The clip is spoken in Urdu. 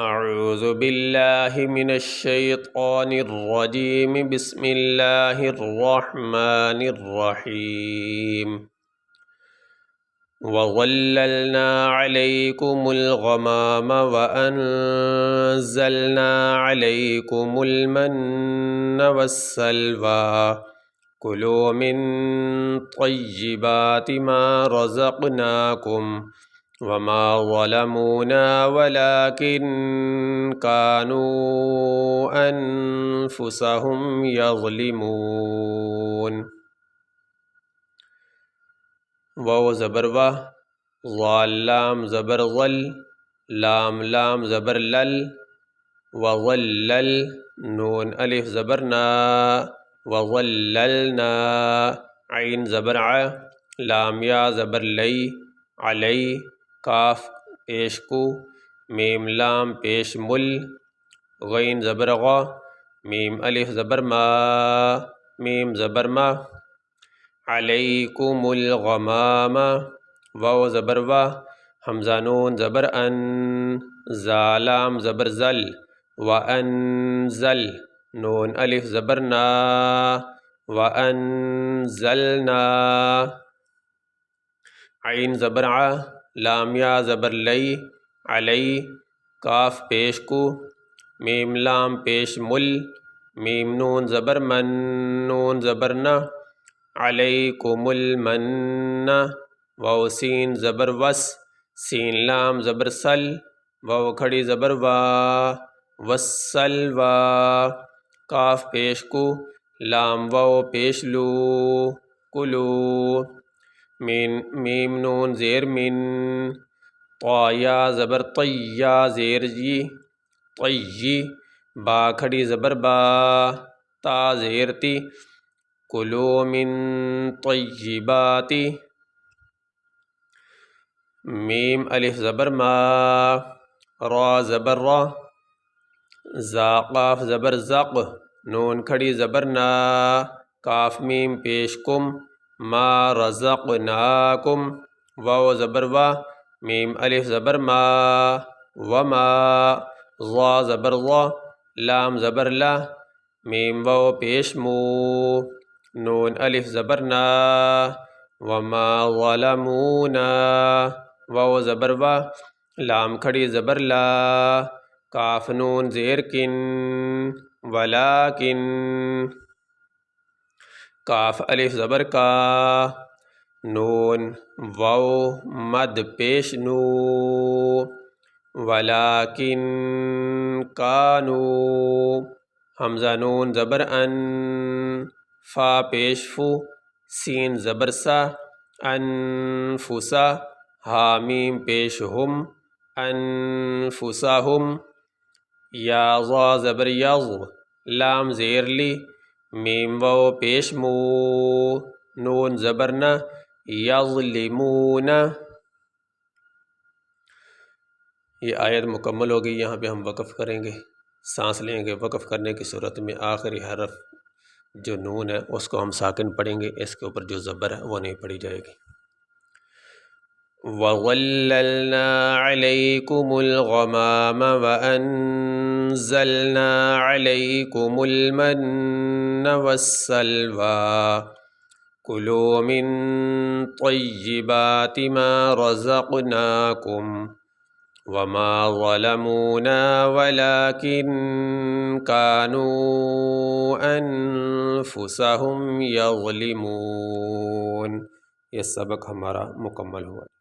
اعوذ باللہ من الشیطان الرجیم بسم اللہ الرحمن الرحیم وظللنا علیکم الغمام وانزلنا علیکم المن والسلوى کلوا من طیبات ما رزقناکم وما ظلمونا ولكن كانوا أنفسهم يظلمون واو زبر وا ضال لام زبر ظل لام لام زبر لل وظلل نون الف زبر نا وظللنا عین زبر ع لام یا زبر لی علی کاف پیش کو میم لام پیش مل غین زبر غ میم الف زبر ما میم زبر ما علیکم الغمام واو زبر وا حمزہ نون زبر ان زالام زبر زل وانزل نون الف زبر نا وانزلنا عین زبر ع لام یا زبر لی علی کاف پیش کو میم لام پیش مل میم نون زبر من نون زبر نا علیکم المن واو سین زبر وس سین لام زبر سل واو کھڑی زبر وا والسلوى کاف پیش کو لام واو پیش لو کلو میم نون زیر من طا یا زبر طی یا زیر جی طی با کھڑی زبر با تا زیر تی کلو من طیبات میم الف زبر ما را زبر را زا قاف زبر زق نون کھڑی زبر نا کاف میم پیش کم ما رزقناکم واو زبر وا میم الف زبر ما وما ضا زبر ضا لام زبر لا میم واو پیش مو نون الف زبر نا وما ظلمونا واو زبر وا لام کھڑی زبر لا کاف نون زیر کن ولیکن کاف الف زبر کا نون واو مد پیش نو ولیکن کانو حمزہ نون زبر ان فا پیش فو سین زبر سا انفسا حامیم پیش ہم انفسہم یا ضا زبر یض لام زیر لی میم واو پیش مو نون زبر نا یظلمون یہ آیت مکمل ہوگی یہاں پہ ہم وقف کریں گے سانس لیں گے وقف کرنے کی صورت میں آخری حرف جو نون ہے اس کو ہم ساکن پڑھیں گے اس کے اوپر جو زبر ہے وہ نہیں پڑھی جائے گی وَظَلَّلْنَا عَلَيْكُمُ الْغَمَامَ وَأَنزَلْنَا عَلَيْكُمُ الْمَنَّ وَالسَّلْوَى كُلُوا مِن طَيِّبَاتِ مَا رَزَقْنَاكُمْ وَمَا ظَلَمُونَا وَلَكِن كَانُوا أَنفُسَهُمْ يَظْلِمُونَ یہ سبق ہمارا مکمل ہوا۔